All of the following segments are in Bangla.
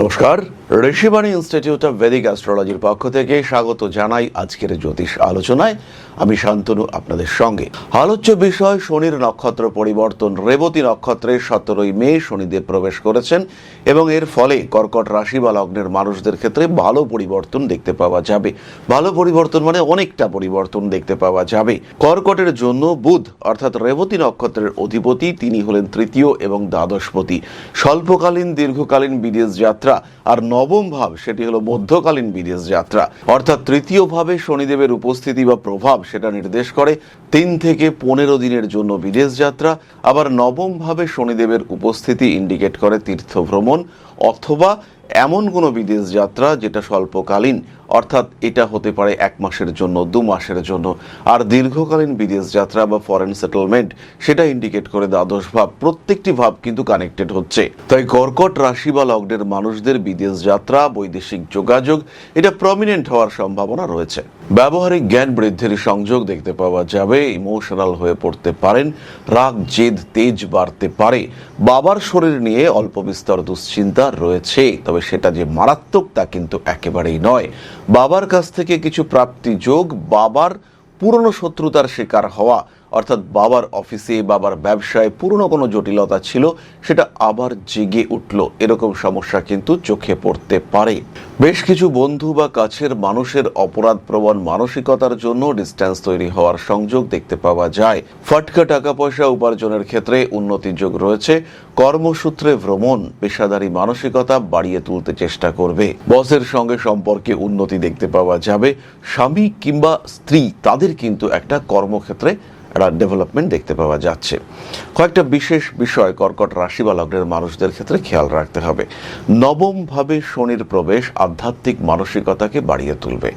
নমস্কার, ঋষিবাণী ইনস্টিটিউট অফ ভেদিক অ্যাস্ট্রোলজির পক্ষ থেকে স্বাগত জানাই আজকের জ্যোতিষ আলোচনায়। আমি শান্তনু আপনাদের সঙ্গে। আলোচ্য বিষয় শনির নক্ষত্র পরিবর্তন। রেবতী নক্ষত্রে 17ই মে শনিদেব প্রবেশ করেছেন এবং এর ফলে কর্কট রাশি বা লগ্নের মানুষদের ক্ষেত্রে ভালো পরিবর্তন দেখতে পাওয়া যাবে। ভালো পরিবর্তন মানে অনেকটা পরিবর্তন দেখতে পাওয়া যাবে। কর্কটের জন্য বুধ অর্থাৎ রেবতী নক্ষত্রের অধিপতি, তিনি হলেন তৃতীয় এবং দ্বাদশপতি। স্বল্পকালীন দীর্ঘকালীন বিদেশ যাত্রা, আর নবম ভাব সেটি হলো মধ্যকালীন বিদেশ যাত্রা। অর্থাৎ তৃতীয় ভাবে শনিদেবের উপস্থিতি বা প্রভাব সেটা নির্দেশ করে 3 থেকে 15 দিনের জন্য বিদেশ যাত্রা। আবার নবম ভাবে শনিদেবের উপস্থিতি ইন্ডিকেট করে তীর্থ ভ্রমণ অথবা এমন কোনো বিদেশ যাত্রা যেটা স্বল্পকালীন, অর্থাৎ এটা হতে পারে 1 মাসের জন্য, 2 মাসের জন্য। আর দীর্ঘকালীন বিদেশ যাত্রা বা ফরেন সেটেলমেন্ট সেটা ইন্ডিকেট করে দ্বাদশ ভাব। প্রত্যেকটি ভাব কিন্তু কানেক্টেড হচ্ছে। তাই কর্কট রাশি বা লগ্নের মানুষদের বিদেশ যাত্রা, বৈদেশিক যোগাযোগ এটা প্রমিনেন্ট হওয়ার সম্ভাবনা রয়েছে। ব্যবহারিক জ্ঞান বৃদ্ধির সংযোগ দেখতে পাওয়া যাবে। ইমোশনাল হয়ে পড়তে পারেন, রাগ জেদ তেজ বাড়তে পারে। বাবার শরীর নিয়ে অল্প বিস্তর দুশ্চিন্তা রয়েছে, তবে সেটা যে মারাত্মক তা কিন্তু একেবারেই নয়। বাবার কাছ থেকে কিছু প্রাপ্তি যোগ, বাবার পুরনো শত্রুতার শিকার হওয়া, অর্থাৎ বাবার অফিসে বাবার ব্যবসায় পুরনো কোনো জটিলতা ছিল সেটা আবার জেগে উঠল, এরকম সমস্যা কিন্তু চোখে পড়তে পারে। বেশ কিছু বন্ধু বা কাছের মানুষের অপরাধ প্রবণ মানসিকতার জন্য ডিস্টেন্স তৈরি হওয়ার সংযোগ দেখতে পাওয়া যায়। ফাটকা টাকা পয়সা উপার্জনের ক্ষেত্রে উন্নতির যোগ রয়েছে। কর্মসূত্রে ভ্রমণ পেশাদারী মানসিকতা বাড়িয়ে তুলতে চেষ্টা করবে। বসের সঙ্গে সম্পর্কে উন্নতি দেখতে পাওয়া যাবে। স্বামী কিংবা স্ত্রী তাদের কিন্তু একটা কর্মক্ষেত্রে ডেভেলপমেন্ট দেখতে পাওয়া যাচ্ছে। কয়েকটা বিশেষ বিষয় কর্কট রাশি বা লগ্নের মানুষদের ক্ষেত্রে খেয়াল রাখতে হবে। নবম ভাবে শনির প্রবেশ আধ্যাত্মিক মানসিকতাকে বাড়িয়ে তুলবে।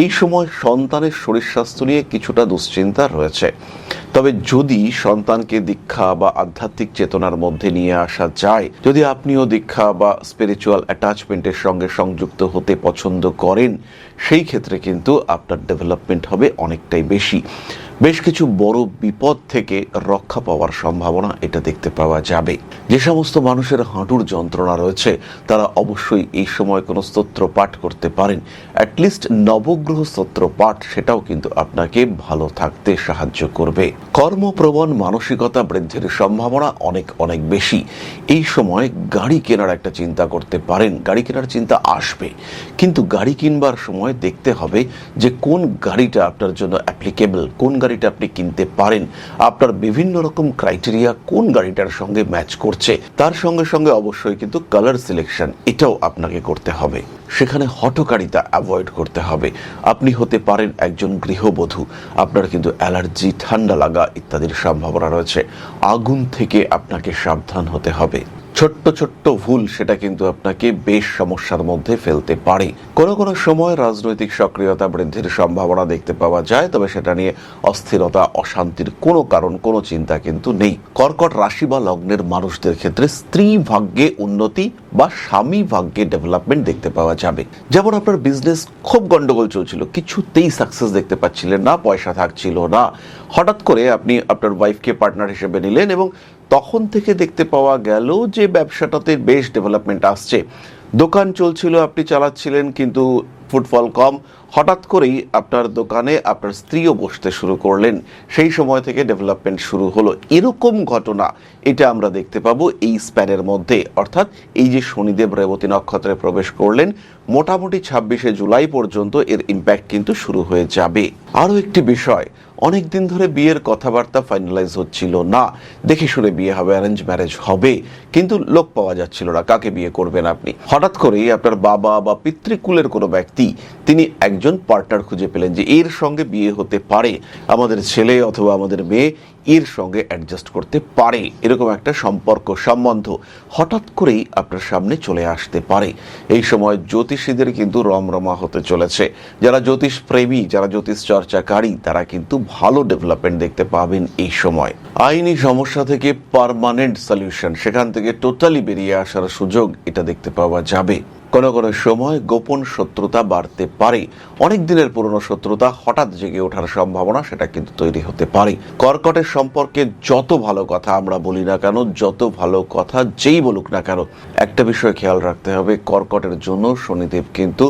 এই সময় সন্তানের শরীর স্বাস্থ্য নিয়ে কিছুটা দুশ্চিন্তা রয়েছে, তবে যদি সন্তানকে দীক্ষা বা আধ্যাত্মিক চেতনার মধ্যে নিয়ে আসা যায়, যদি আপনিও দীক্ষা বা স্পিরিচুয়াল অ্যাটাচমেন্টের সঙ্গে সংযুক্ত হতে পছন্দ করেন, সেই ক্ষেত্রে কিন্তু আপনার ডেভেলপমেন্ট হবে অনেকটাই বেশি। বেশ কিছু বড় বিপদ থেকে রক্ষা পাওয়ার সম্ভাবনা এটা দেখতে পাওয়া যাবে। যে সমস্ত মানুষের হাঁটুর যন্ত্রণা রয়েছে তারা অবশ্যই এই সময় কোনো স্তোত্র পাঠ করতে পারেন। অ্যাটলিস্ট নবগ্রহ স্তোত্র পাঠ সেটাও কিন্তু আপনাকে ভালো থাকতে সাহায্য করবে। কর্মপ্রবণ মানসিকতা বৃদ্ধির সম্ভাবনা অনেক অনেক বেশি। এই সময় গাড়ি কেনার একটা চিন্তা করতে পারেন। গাড়ি কেনার চিন্তা আসবে, কিন্তু গাড়ি কিনবার সময় দেখতে হবে যে কোন গাড়িটা আপনার জন্য অ্যাপ্লিকেবল, কোন গাড়িটা আপনি কিনতে পারেন, আপনার বিভিন্ন রকম ক্রাইটেরিয়া কোন গাড়িটার সঙ্গে ম্যাচ করছে। তার সঙ্গে সঙ্গে অবশ্যই কিন্তু কালার সিলেকশন এটাও আপনাকে করতে হবে। সেখানে হঠকারিতা অ্যাভয়েড করতে হবে। আপনি হতে পারেন একজন গৃহবধূ, আপনার কিন্তু অ্যালার্জি, ঠান্ডা লাগা ইত্যাদির সম্ভাবনা রয়েছে। আগুন থেকে আপনাকে সাবধান হতে হবে। ছোট্ট ছোট্ট ভুল সেটা কিন্তু আপনাকে বেশ সমস্যার মধ্যে ফেলতে পারে। কোনো কোনো সময় রাজনৈতিক সক্রিয়তা বৃদ্ধির সম্ভাবনা দেখতে পাওয়া যায়, তবে সেটা নিয়ে অস্থিরতা, অশান্তির কোনো কারণ, কোনো চিন্তা কিন্তু নেই। কর্কট রাশি বা লগ্নের মানুষদের ক্ষেত্রে স্ত্রী ভাগ্যে উন্নতি বা স্বামী ভাগ্যে ডেভেলপমেন্ট দেখতে পাওয়া যাবে। যেমন আপনার বিজনেস খুব গন্ডগোল চলছিল, কিছুতেই সাকসেস দেখতে পাচ্ছিলেন না, পয়সা থাকছিল না, হঠাৎ করে আপনি আপনার ওয়াইফকে পার্টনার হিসেবে নিলেন এবং তখন থেকে দেখতে পাওয়া গেল যে ব্যবসাটাতে বেশ ডেভেলপমেন্ট আসছে। দোকান চলছিল, আপনি চালাচ্ছিলেন, কিন্তু ফুটফল কম। হঠাৎ করেই আপনার দোকানে আপনার স্ত্রীও বসতে শুরু করলেন, সেই সময় থেকে ডেভেলপমেন্ট শুরু হলো। এরকম ঘটনা এটা আমরা দেখতে পাবো এই স্প্যানের মধ্যে। অর্থাৎ এই যে শনিদেব রেবতী নক্ষত্রে প্রবেশ করলেন, মোটামুটি 26শে জুলাই পর্যন্ত এর ইম্প্যাক্ট কিন্তু শুরু হয়ে যাবে। আরও একটি বিষয়, অনেক দিন ধরে বিয়ের কথাবার্তা ফাইনালাইজ হচ্ছিল না। দেখে শুনে বিয়ে হবে, অ্যারেঞ্জ ম্যারেজ হবে, কিন্তু লোক পাওয়া যাচ্ছিল না কাকে বিয়ে করবেন আপনি। হঠাৎ করেই আপনার বাবা বা পিতৃকুলের কোনো ব্যক্তি তিনি একজন পার্টনার খুঁজে পেলেন যে এর সঙ্গে বিয়ে হতে পারে, আমাদের ছেলে অথবা আমাদের মেয়ে এর সঙ্গে অ্যাডজাস্ট করতে পারে। এরকম একটা সম্পর্ক সম্বন্ধ হঠাৎ করেই আপনার সামনে চলে আসতে পারে। এই সময় জ্যোতিষীদের কিন্তু রমরমা হতে চলেছে। যারা জ্যোতিষ প্রেমী, যারা জ্যোতিষ চর্চাকারী, তারা কিন্তু ভালো ডেভেলপমেন্ট দেখতে পাবেন এই সময়। আইনি সমস্যা থেকে পার্মানেন্ট সলিউশন, সেখান থেকে টোটালি বেরিয়ে আসার সুযোগ এটা দেখতে পাওয়া যাবে। কোনো কোনো সময় গোপন শত্রুতা বাড়তে পারে। অনেক দিনের পুরনো শত্রুতা হঠাৎ জেগে ওঠার সম্ভাবনা সেটা কিন্তু তৈরি হতে পারে। কর্কটের সম্পর্কে যত ভালো কথা আমরা বলি না কেন, যত ভালো কথা যেই বলুক না কেন, একটা বিষয় খেয়াল রাখতে হবে, কর্কটের জন্য শনিদেব কিন্তু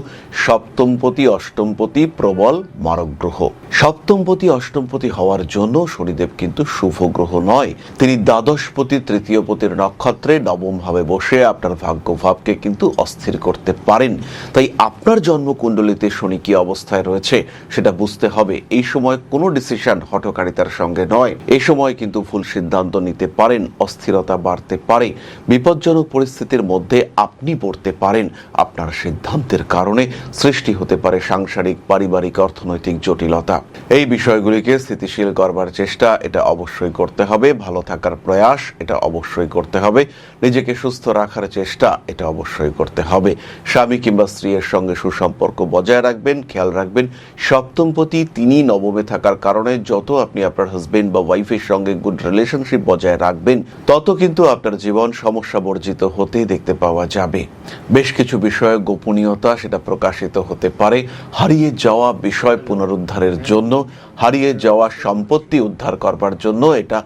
সপ্তমপতি অষ্টমপতি প্রবল মারক গ্রহ। সপ্তমপতি অষ্টমপতি হওয়ার জন্য শনিদেব কিন্তু শুভ গ্রহ নয়। তিনি দ্বাদশপতি তৃতীয়পতির নক্ষত্রে নবম ভাবে বসে আপনার ভাগ্যভাবকে কিন্তু অস্থির করতে পারেন। তাই আপনার জন্মকুণ্ডলিতে শনি কি অবস্থায় রয়েছে সেটা বুঝতে হবে। এই সময় কোনো ডিসিশন হঠকারিতার সঙ্গে নয়। এই সময় কিন্তু ভুল সিদ্ধান্ত নিতে পারেন, অস্থিরতা বাড়তে পারে, বিপজ্জনক পরিস্থিতির মধ্যে আপনি পড়তে পারেন। আপনার সিদ্ধান্তের কারণে সৃষ্টি হতে পারে সাংসারিক, পারিবারিক, অর্থনৈতিক জটিলতা। এই বিষয়গুলিকে স্থিতিশীল করবার চেষ্টা এটা অবশ্যই করতে হবে। ভালো থাকার প্রয়াস এটা অবশ্যই করতে হবে। নিজেকে সুস্থ রাখার চেষ্টা এটা অবশ্যই করতে হবে। স্বামী কিংবা স্ত্রীর সঙ্গে সুসম্পর্ক বজায় রাখবেন। খেয়াল রাখবেন সপ্তমপতি তিনি নবমে থাকার কারণে যত আপনি আপনার হাজবেন্ড বা ওয়াইফের সঙ্গে গুড রিলেশনশিপ বজায় রাখবেন তত কিন্তু আপনার জীবন সমস্যা বর্জিত হতেই দেখতে পাওয়া যাবে। বেশ কিছু বিষয়ে গোপনীয়তা সেটা প্রকাশিত হতে পারে। হারিয়ে যাওয়া বিষয় পুনরুদ্ধারের জন্য, হারিয়ে যাওয়া সম্পত্তি উদ্ধার করবার জন্য এটা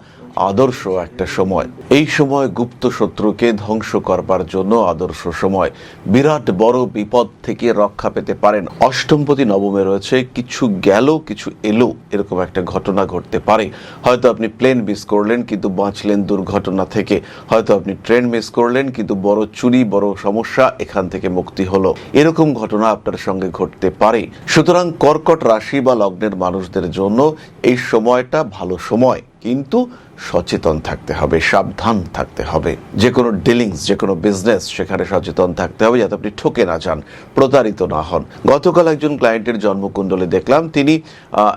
আদর্শ একটা সময়। এই সময় গুপ্ত শত্রুকে ধ্বংস করবার জন্য আদর্শ সময়। বিরাট বড় বিপদ থেকে রক্ষা পেতে পারেন। অষ্টমপতি নবমে রয়েছে, কিছু গেল কিছু এলো এরকম একটা ঘটনা ঘটতে পারে। হয়তো আপনি প্লেন মিস করলেন কিন্তু বাঁচলেন দুর্ঘটনা থেকে। হয়তো আপনি ট্রেন মিস করলেন কিন্তু বড় চুরি, বড় সমস্যা, এখান থেকে মুক্তি হলো। এরকম ঘটনা আপনার সঙ্গে ঘটতে পারে। সুতরাং কর্কট রাশি বা লগ্নের মানুষদের জন্য এই সময়টা ভালো সময়, কিন্তু সচেতন থাকতে হবে, সাবধান থাকতে হবে। যে কোনো ডিলিংস, যে কোনো বিজনেস, সেখানে সচেতন থাকতে হবে যাতে আপনি ঠকে না যান, প্রতারিত না হন। গতকাল একজন ক্লায়েন্টের জন্মকুণ্ডলে দেখলাম তিনি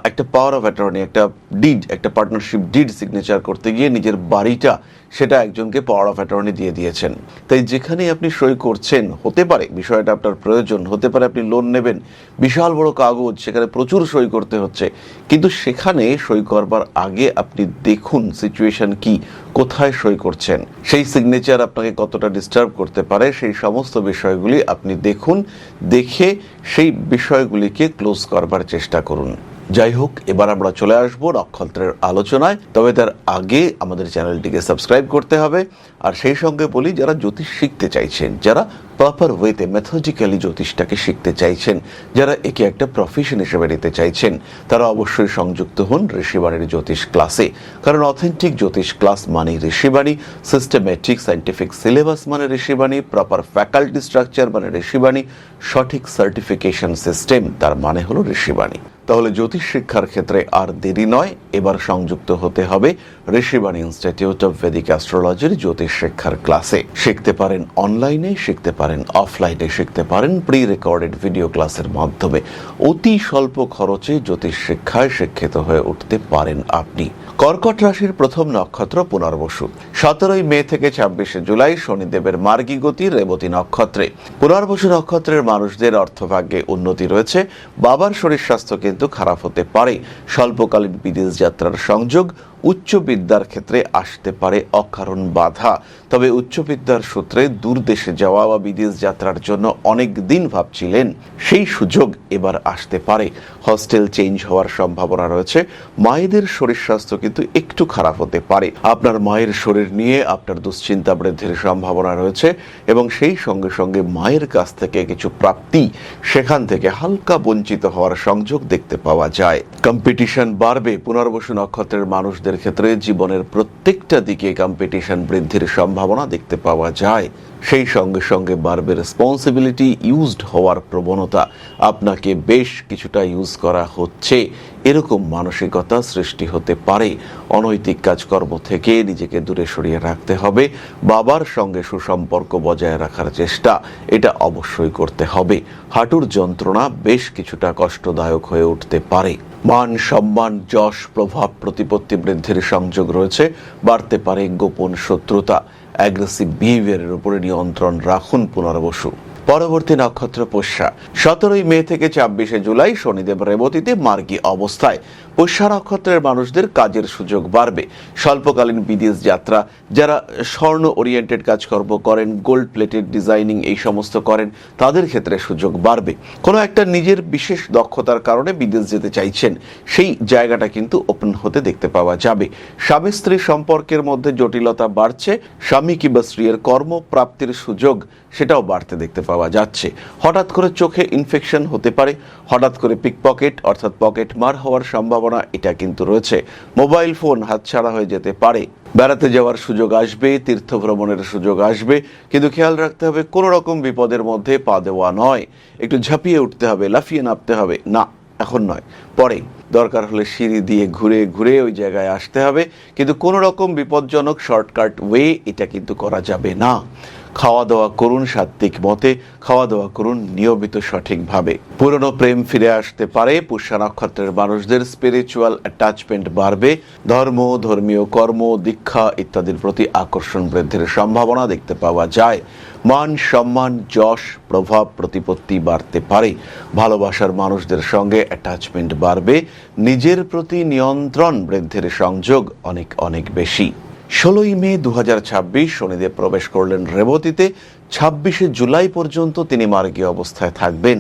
একটা পাওয়ার অফ অ্যাটর্নি, একটা ডিড, একটা পার্টনারশিপ ডিড সিগনেচার করতে গিয়ে নিজের বাড়িটা সেটা একজনকে পাওয়ার অফ অ্যাটর্নি দিয়ে দিয়েছেন। তাই যেখানে আপনি সই করছেন, হতে পারে বিষয়টা আপনার প্রয়োজন, হতে পারে আপনি লোন নেবেন, বিশাল বড় কাগজ, সেখানে প্রচুর সই করতে হচ্ছে, কিন্তু সেখানে সই করবার আগে আপনি দেখুন সিচুয়েশন কি, কোথায় সই করছেন, সেই সিগনেচার আপনাকে কতটা ডিস্টার্ব করতে পারে, সেই সমস্ত বিষয়গুলি আপনি দেখুন। দেখে সেই বিষয়গুলিকে ক্লোজ করবার চেষ্টা করুন। যাই হোক, এবার আমরা চলে আসব নক্ষত্রের আলোচনায়। তবে তার আগে আমাদের চ্যানেলটিকে সাবস্ক্রাইব করতে হবে। আর সেই সঙ্গে বলি, যারা জ্যোতিষ শিখতে চাইছেন, যারা প্রপার ওয়েতে মেথডিক্যালি জ্যোতিষটাকে শিখতে চাইছেন, যারা একে একটা প্রফেশন হিসেবে নিতে চাইছেন, তারা অবশ্যই সংযুক্ত হন ঋষিবাণীর জ্যোতিষ ক্লাসে। কারণ অথেন্টিক জ্যোতিষ ক্লাস মানে ঋষিবাণী, সিস্টেমেটিক সাইন্টিফিক সিলেবাস মানে ঋষিবাণী, প্রপার ফ্যাকাল্টি স্ট্রাকচার মানে ঋষিবাণী, সঠিক সার্টিফিকেশন সিস্টেম তার মানে হলো ঋষিবাণী। তাহলে জ্যোতিষ শিক্ষার ক্ষেত্রে আর দেরি নয়, এবার সংযুক্ত হতে হবে ঋষিবাণী ইনস্টিটিউট অফ ভেদিক অ্যাস্ট্রোলজির জ্যোতিষ শিক্ষার ক্লাসে। শিখতে পারেন অনলাইনে, শিখতে পারেন অফলাইনে, শিখতে পারেন প্রি রেকর্ডেড ভিডিও ক্লাসের মাধ্যমে। অতি স্বল্প খরচে জ্যোতিষ শিক্ষায় শিক্ষিত হয়ে উঠতে পারেন আপনি। কর্কট রাশির প্রথম নক্ষত্র পুনর্বসু। 17 মে থেকে 26 জুলাই শনিদেবের মার্গী গতি রেবতী নক্ষত্রে। পুনর্বসু নক্ষত্রের মানুষদের অর্থভাগ্যে উন্নতি রয়েছে। বাবার শরীর স্বাস্থ্য কিন্তু খারাপ হতে পারে। স্বল্পকালীন বিদেশ যাত্রার সংযোগ। উচ্চ বিদ্যার ক্ষেত্রে আসতে পারে অকারণ বাধা। তবে উচ্চ বিদ্যার সূত্রে দূর দেশে যাওয়া বা বিদেশ যাত্রার জন্য অনেক দিন ভাবছিলেন, সেই সুযোগ এবার আসতে পারে। হস্টেল চেঞ্জ হওয়ার সম্ভাবনা রয়েছে। মায়েদের শরীর স্বাস্থ্য কিন্তু একটু খারাপ হতে পারে। আপনার মায়ের শরীর নিয়ে আপনার দুশ্চিন্তা বৃদ্ধির সম্ভাবনা রয়েছে এবং সেই সঙ্গে সঙ্গে মায়ের কাছ থেকে কিছু প্রাপ্তি, সেখান থেকে হালকা বঞ্চিত হওয়ার সংযোগ দেখতে পাওয়া যায়। কম্পিটিশন বাড়বে। পুনর্বসু নক্ষত্রের মানুষদের ক্ষেত্রে জীবনের প্রত্যেকটা দিকে কম্পিটিশন বৃদ্ধির সম্ভাবনা দেখতে পাওয়া যায়। সেই সঙ্গে সঙ্গে বাড়বে রেসপন্সিবিলিটি, ইউজড হওয়ার প্রবণতা। আপনাকে বেশ কিছুটা ইউজ করা হচ্ছে, এরকম মানসিকতা সৃষ্টি হতে পারে। অনৈতিক কাজকর্ম থেকে নিজেকে দূরে সরিয়ে রাখতে হবে। বাবার সঙ্গে সুসম্পর্ক বজায় রাখার চেষ্টা এটা অবশ্যই করতে হবে। হাঁটুর যন্ত্রণা বেশ কিছুটা কষ্টদায়ক হয়ে উঠতে পারে। মান সম্মান, যশ, প্রভাব, প্রতিপত্তি বৃদ্ধির সংযোগ রয়েছে। বাড়তে পারে গোপন শত্রুতা। অ্যাগ্রেসিভ বিহেভিয়ারের উপরে নিয়ন্ত্রণ রাখুন পুনর্বসু। পরবর্তী নক্ষত্র পুষ্যা। 17 মে থেকে 26 জুলাই শনিদেব রেবতীতে মার্গী অবস্থায়। পুষ্যা নক্ষত্রের মানুষদের কাজের সুযোগ বাড়বে। স্বল্পকালীন বিদেশ যাত্রা, যারা স্বর্ণ ওরিয়েন্টেড কাজকর্ম করেন, গোল্ড প্লেটেড ডিজাইনিং এই সমস্ত করেন, তাদের ক্ষেত্রে সুযোগ বাড়বে। কোনো একটা নিজের বিশেষ দক্ষতার কারণে বিদেশ যেতে চাইছেন, সেই জায়গাটা কিন্তু ওপেন হতে দেখতে পাওয়া যাবে। স্বামী স্ত্রী সম্পর্কের মধ্যে জটিলতা বাড়ছে, স্বামী কিংবা স্ত্রীর কর্মপ্রাপ্তির সুযোগ সেটাও বাড়তে দেখতে পাওয়া যাচ্ছে। হঠাৎ করে চোখে ইনফেকশন হতে পারে, হঠাৎ করে পিকপকেট অর্থাৎ পকেট মার হওয়ার সম্ভাবনা এটা কিন্তু রয়েছে। মোবাইল ফোন হাতছাড়া হয়ে যেতে পারে। বেড়াতে যাওয়ার সুযোগ আসবে, তীর্থ ভ্রমণের সুযোগ আসবে, কিন্তু খেয়াল রাখতে হবে কোনো রকম বিপদের মধ্যে পা দেওয়া নয়। একটু ঝাঁপিয়ে উঠতে হবে, লাফিয়ে নামতে হবে না, এখন নয়, পরে দরকার হলে সিঁড়ি দিয়ে ঘুরে ঘুরে ওই জায়গায় আসতে হবে, কিন্তু কোনো রকম বিপজ্জনক শর্টকাট ওয়ে এটা কিন্তু করা যাবে না। খাওয়া দাওয়া করুন সাত্ত্বিক মতে, খাওয়া দাওয়া করুন নিয়মিত সঠিকভাবে। পুরনো প্রেম ফিরে আসতে পারে। পুষ্যা নক্ষত্রের মানুষদের স্পিরিচুয়াল অ্যাটাচমেন্ট বাড়বে। ধর্ম, ধর্মীয় কর্ম, দীক্ষা ইত্যাদির প্রতি আকর্ষণ বৃদ্ধির সম্ভাবনা দেখতে পাওয়া যায়। মান সম্মান, যশ, প্রভাব, প্রতিপত্তি বাড়তে পারে। ভালোবাসার মানুষদের সঙ্গে অ্যাটাচমেন্ট বাড়বে। নিজের প্রতি নিয়ন্ত্রণ বৃদ্ধির সংযোগ অনেক অনেক বেশি। 16ই মে 2026 শনিদেব প্রবেশ করলেন রেবতীতে। 26শে জুলাই পর্যন্ত তিনি মার্গীয় অবস্থায় থাকবেন।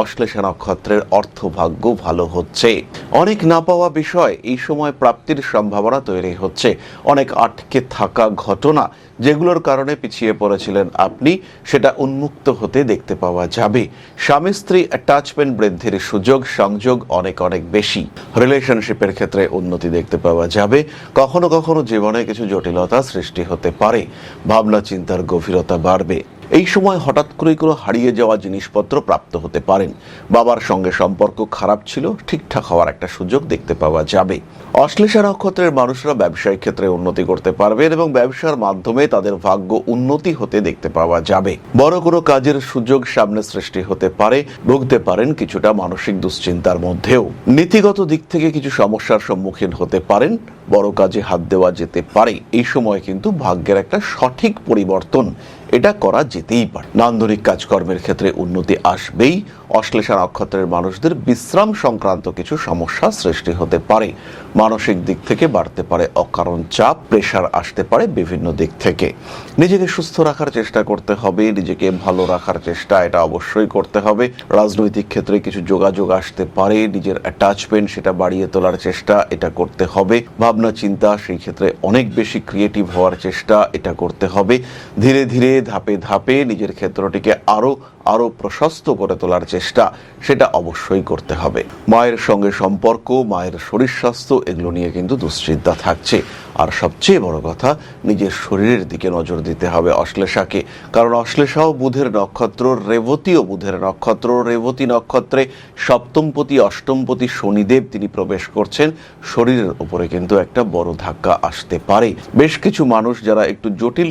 অশ্লেষা নক্ষত্রের অর্থভাগ্য ভালো হচ্ছে। অনেক না পাওয়া বিষয় এই সময় প্রাপ্তির সম্ভাবনা তৈরি হচ্ছে। অনেক আটকে থাকা ঘটনা, যেগুলোর কারণে পিছিয়ে পড়েছিলেন আপনি, সেটা উন্মুক্ত হতে দেখতে পাওয়া যাবে। স্বামী স্ত্রী অ্যাটাচমেন্ট বৃদ্ধির সুযোগ সংযোগ অনেক অনেক বেশি। রিলেশনশিপের ক্ষেত্রে উন্নতি দেখতে পাওয়া যাবে। কখনো কখনো জীবনে কিছু জটিলতা সৃষ্টি হতে পারে। ভাবনা চিন্তার গভীরতা বাড়বে। এই সময় হঠাৎ করে কোনো হারিয়ে যাওয়া জিনিসপত্র প্রাপ্ত হতে পারেন। বাবার সঙ্গে সম্পর্ক খারাপ ছিল, ঠিকঠাক হওয়ার একটা সুযোগ দেখতে পাওয়া যাবে। অশ্লেষা নক্ষত্রের মানুষরা ব্যবসায়িক ক্ষেত্রে উন্নতি করতে পারবেন এবং ব্যবসার মাধ্যমে তাদের ভাগ্য উন্নতি হতে দেখতে পাওয়া যাবে। বড় কোনো কাজের সুযোগ সামনে সৃষ্টি হতে পারে। ভুগতে পারেন কিছুটা মানসিক দুশ্চিন্তার মধ্যেও। নীতিগত দিক থেকে কিছু সমস্যার সম্মুখীন হতে পারেন। বড় কাজে হাত দেওয়া যেতে পারে। এই সময় কিন্তু ভাগ্যের একটা সঠিক পরিবর্তন এটা করা যেতেই পারে। নান্দনিক কাজকর্মের ক্ষেত্রে উন্নতি আসবেই। অশ্লেষা নক্ষত্রের মানুষদের বিশ্রাম সংক্রান্ত কিছু সমস্যা সৃষ্টি হতে পারে। মানসিক দিক থেকে বাড়তে পারে অকারণ চাপ, প্রেশার আসতে পারে বিভিন্ন দিক থেকে। নিজেকে সুস্থ রাখার চেষ্টা করতে হবে, নিজেকে ভালো রাখার চেষ্টা এটা অবশ্যই করতে হবে। রাজনৈতিক ক্ষেত্রে কিছু যোগাযোগ আসতে পারে। নিজের অ্যাটাচমেন্ট সেটা বাড়িয়ে তোলার চেষ্টা এটা করতে হবে। ভাবনা চিন্তা সেই ক্ষেত্রে অনেক বেশি ক্রিয়েটিভ হওয়ার চেষ্টা এটা করতে হবে। ধীরে ধীরে ধাপে ধাপে নিজের ক্ষেত্রটিকে আরো আরো প্রশস্ত করে তোলার চেষ্টা সেটা অবশ্যই করতে হবে। মায়ের সঙ্গে সম্পর্ক, মায়ের শরীর স্বাস্থ্য এগুলো নিয়ে কিন্তু দুশ্চিন্তা থাকছে। আর সবচেয়ে বড় কথা, নিজের শরীরের দিকে নজর দিতে হবে অশ্লেষাকে, কারণ অশ্লেষাও বুধের নক্ষত্র, রেবতীও বুধের নক্ষত্র। রেবতী নক্ষত্রে সপ্তমপতি অষ্টমপতি শনিদেব তিনি প্রবেশ করছেন। শরীরের উপরে কিন্তু একটা বড় ধাক্কা আসতে পারে। বেশ কিছু মানুষ যারা একটু জটিল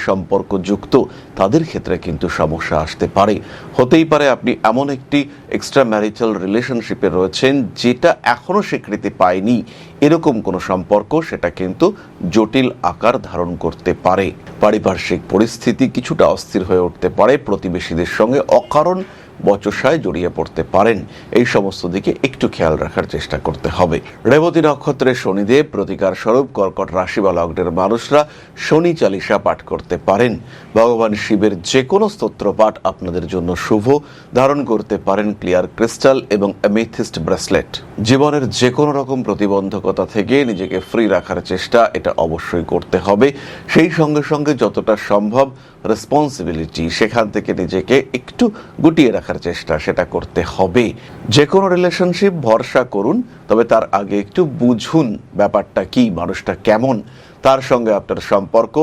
সম্পর্কযুক্ত, তাদের ক্ষেত্রে কিন্তু সমস্যা আসতে পারে। হতেই পারে আপনি এমন একটি এক্সট্রা ম্যারিটাল রিলেশনশিপে রয়েছেন যেটা এখনো স্বীকৃতি পায়নি। এরকম কোনো সম্পর্ক সেটা কিন্তু জটিল আকার ধারণ করতে পারে। পারিপার্শ্বিক পরিস্থিতি কিছুটা অস্থির হয়ে উঠতে পারে। প্রতিবেশীদের সঙ্গে অকারণ বচসায় জড়িয়ে পড়তে পারেন। এই সমস্ত দিকে একটু খেয়াল রাখার চেষ্টা করতে হবে। রেবতী নক্ষত্রের শনিদেব প্রতিকার স্বরূপ কর্কট রাশি বা লগ্নের মানুষরা শনি চালিসা পাঠ করতে পারেন। ভগবান শিবের যে কোনো স্তোত্র পাঠ আপনাদের জন্য শুভ। ধারণ করতে পারেন ক্লিয়ার ক্রিস্টাল এবং অ্যামেথিস্ট ব্রেসলেট। জীবনের যে কোনো রকম প্রতিবন্ধকতা থেকে নিজেকে ফ্রি রাখার চেষ্টা এটা অবশ্যই করতে হবে। সেই সঙ্গে সঙ্গে যতটা সম্ভব রেসপন্সিবিলিটি সেখান থেকে নিজেকে একটু গুটিয়ে রাখার চেষ্টা সেটা করতে হবে। যে কোনো রিলেশনশিপ ভরসা করুন, তবে তার আগে একটু বুঝুন ব্যাপারটা কি, মানুষটা কেমন, তার সঙ্গে আপনার সম্পর্ক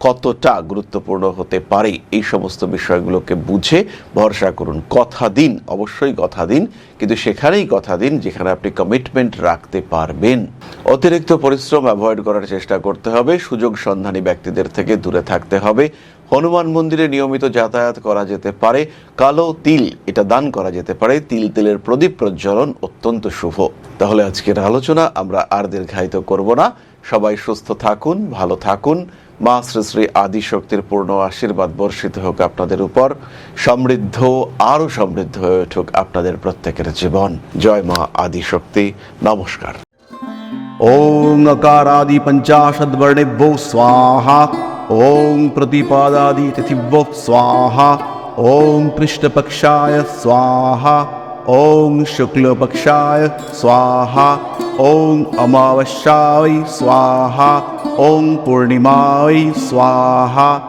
কতটা গুরুত্বপূর্ণ হতে পারে। এই সমস্ত বিষয়গুলোকে বুঝে ভরসা করুন। কথা দিন, অবশ্যই কথা দিন, কিন্তু সেখানেই কথা দিন যেখানে আপনি কমিটমেন্ট রাখতে পারবেন। অতিরিক্ত পরিশ্রম অ্যাভয়েড করার চেষ্টা করতে হবে। সুযোগ সন্ধানী ব্যক্তিদের থেকে দূরে থাকতে হবে। হনুমান মন্দিরে নিয়মিত যাতায়াত করা যেতে পারে। কালো তিল এটা দান করা যেতে পারে। তেলের প্রদীপ প্রজ্বলন অত্যন্ত শুভ। তাহলে আজকের আলোচনা আমরা আর দীর্ঘায়িত করব না। সবাই সুস্থ থাকুন, ভালো থাকুন, মা শ্রী শ্রী আদিশক্তির পূর্ণ আশীর্বাদ বর্ষিত হোক আপনাদের উপর, সমৃদ্ধ আরো সমৃদ্ধ হয়ে উঠুক আপনাদের প্রত্যেকের জীবন। জয় মা আদিশক্তি। নমস্কার। ओम नकारादि पंचाशद्वर्णेभ्यो स्वाहा। ओम प्रतिपादादि तिथिभ्यो स्वाहा। ओम कृष्णपक्षाय स्वाहा। ओम शुक्लपक्षाय स्वाहा। ओम अमावस्याय स्वाहा। ओम पूर्णिमाय स्वाहा।